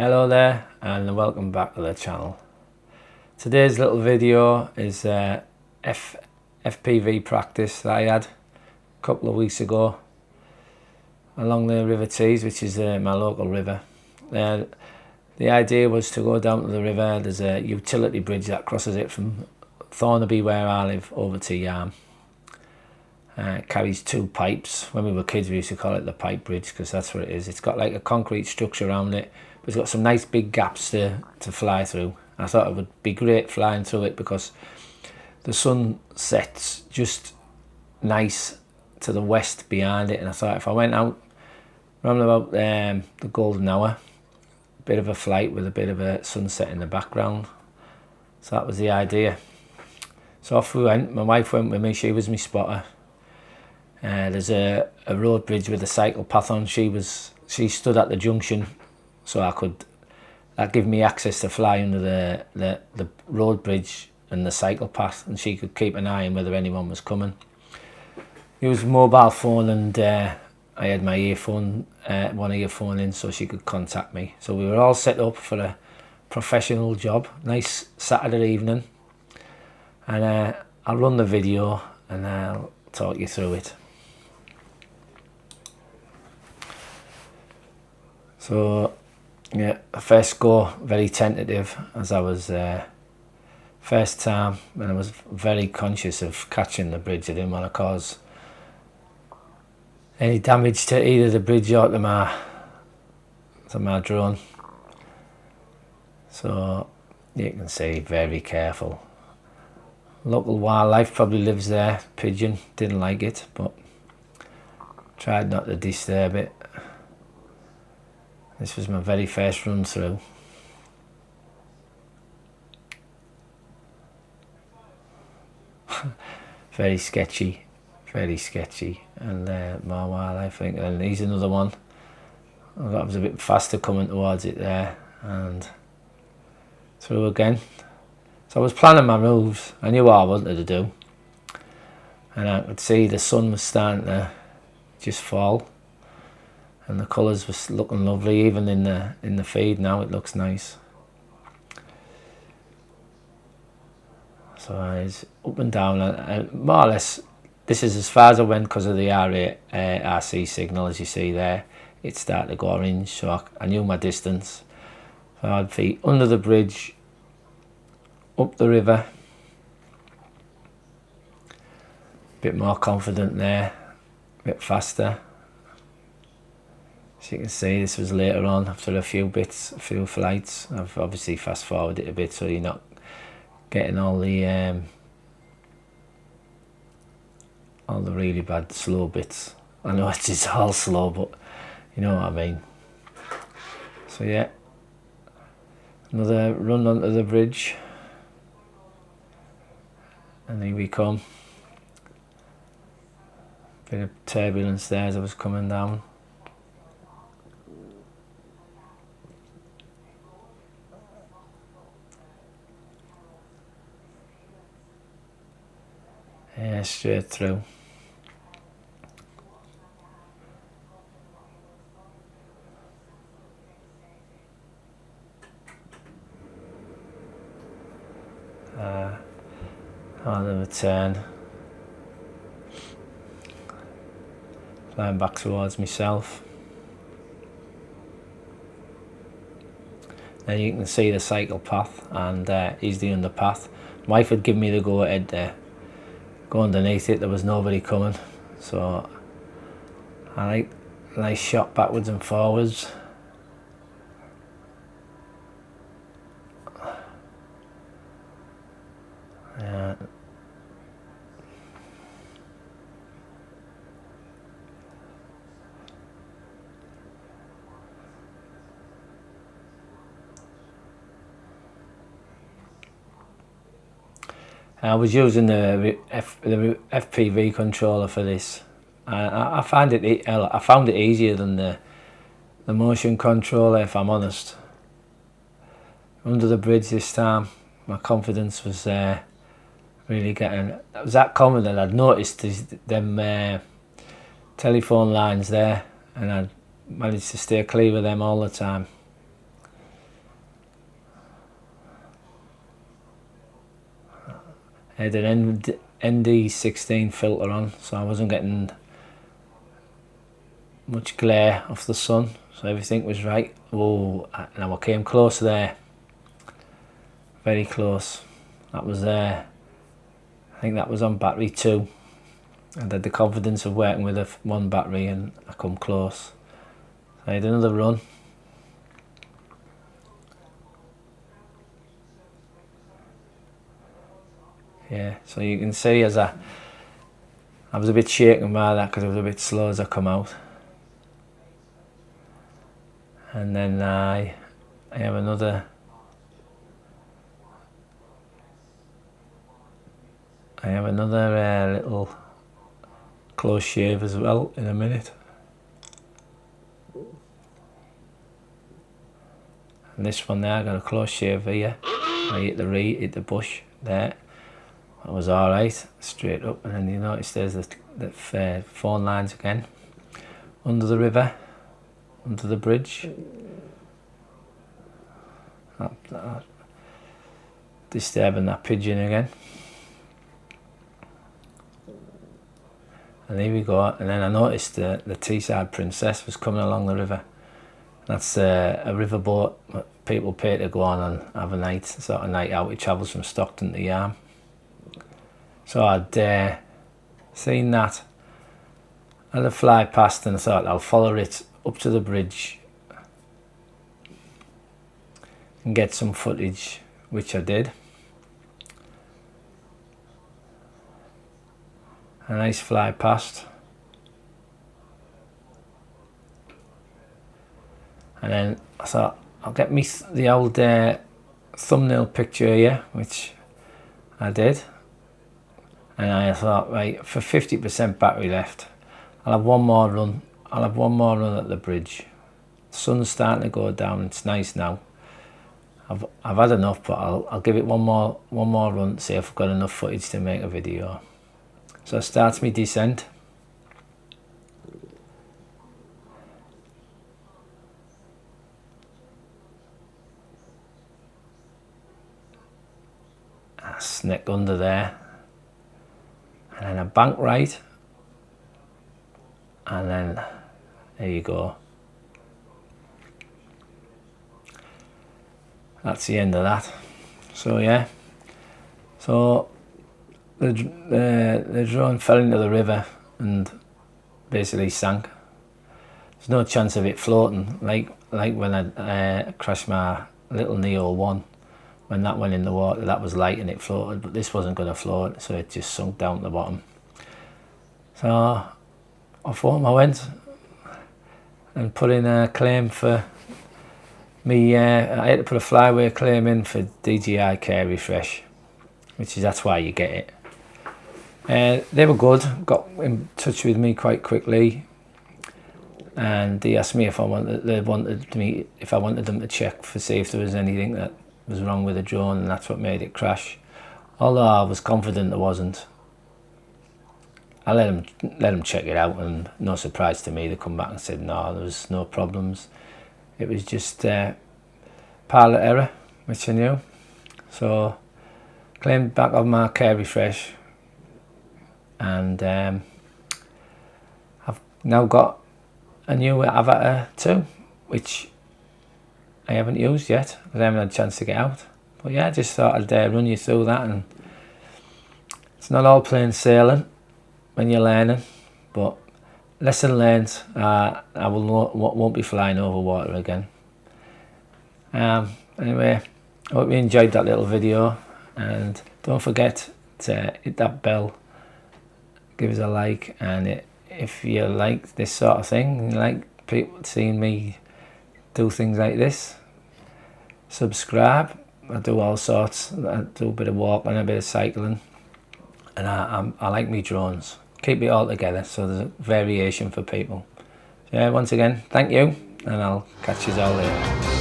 Hello there and welcome back to the channel. Today's little video is FPV practice that I had a couple of weeks ago along the River Tees, which is my local river. The idea was to go down to the river. There's a utility bridge that crosses it from Thornaby, where I live, over to Yarm. It carries two pipes. When we were kids we used to call it the pipe bridge because that's what it is. It's got like a concrete structure around it, but it's got some nice big gaps to fly through. I thought it would be great flying through it because the sun sets just nice to the west behind it, and I thought if I went out around about the golden hour, a bit of a flight with a bit of a sunset in the background. So that was the idea. So off we went. My wife went with me. She was my spotter. There's a road bridge with a cycle path on. She stood at the junction, so that gave me access to fly under the road bridge and the cycle path, and she could keep an eye on whether anyone was coming. Used mobile phone, and I had my earphone, one earphone in, so she could contact me. So we were all set up for a professional job. Nice Saturday evening, and I'll run the video and I'll talk you through it. So yeah, first go very tentative, as I was first time, and I was very conscious of catching the bridge. I didn't want to cause any damage to either the bridge or to my drone. So you can see, very careful. Local wildlife probably lives there. Pigeon, didn't like it, but tried not to disturb it. This was my very first run through. Very sketchy, and more wildlife, I think. And here's another one. I was a bit faster coming towards it there, and through again. So I was planning my moves. I knew what I wanted to do, and I could see the sun was starting to just fall, and the colours was looking lovely. Even in the feed now, it looks nice. So I was up and down, and more or less this is as far as I went because of the RC signal. As you see there, it started to go orange, so I knew my distance. So I'd be under the bridge, up the river, a bit more confident there, a bit faster. As you can see, this was later on, after a few flights. I've obviously fast forwarded it a bit so you're not getting all the really bad slow bits. I know it's all slow, but you know what I mean. So yeah, another run onto the bridge, and here we come. Bit of turbulence there as I was coming down. Yeah, straight through. On the return, flying back towards myself. Then you can see the cycle path, and he's the underpath. My wife had given me the go ahead there. Go underneath it, there was nobody coming, so I like a nice shot backwards and forwards. Yeah. I was using the FPV controller for this. I found it easier than the motion controller, if I'm honest. Under the bridge this time, my confidence was really getting. It was that common that I'd noticed them telephone lines there, and I'd managed to stay clear of them all the time. I had an ND16 filter on, so I wasn't getting much glare off the sun, so everything was right. Oh, now I came close there, very close. That was there. I think that was on battery 2. I had the confidence of working with one battery, and I come close. So I had another run. Yeah, so you can see as I was a bit shaken by that because I was a bit slow as I come out. And then I have another. Little close shave as well in a minute. And this one there, I got a close shave here. I hit the bush there. That was alright, straight up. And then you notice there's the phone lines again. Under the river, under the bridge. Disturbing that pigeon again. And here we go. And then I noticed the Teesside Princess was coming along the river. That's a riverboat that people pay to go on and have a sort of night out. It travels from Stockton to Yarm. So I'd seen that. I had a fly past and I thought I'll follow it up to the bridge and get some footage, which I did. A nice fly past. And then I thought I'll get me the old thumbnail picture here, which I did. And I thought, right, for 50% battery left, I'll have one more run. I'll have one more run at the bridge. The sun's starting to go down. It's nice now. I've had enough, but I'll give it one more run to see if I've got enough footage to make a video. So it starts me descent. I sneak under there. And then a bank right. And then there you go. That's the end of that. So yeah. So the drone fell into the river and basically sank. There's no chance of it floating, like when I crashed my little Neo 1. When that went in the water, that was light and it floated, but this wasn't going to float, so it just sunk down to the bottom. So off home I went and put in a claim for me. I had to put a flyway claim in for DJI Care Refresh, that's why you get it. They were good, got in touch with me quite quickly, and they asked me if I wanted them to check for see if there was anything that was wrong with the drone, and that's what made it crash. Although I was confident there wasn't. I let them check it out, and no surprise to me, they come back and said no, there was no problems. It was just pilot error, which I knew. So claimed back on my Care Refresh, and I've now got a new Avata 2, which I haven't used yet because I haven't had a chance to get out. But yeah, I just thought I'd run you through that, and it's not all plain sailing when you're learning, but lesson learned. I won't be flying over water again. Anyway, I hope you enjoyed that little video, and don't forget to hit that bell, give us a like, and if you like this sort of thing, you like people seeing me do things like this, subscribe. I do all sorts. I do a bit of walking, a bit of cycling, and I like me drones. Keep it all together so there's a variation for people. So yeah, once again, thank you, and I'll catch you all later.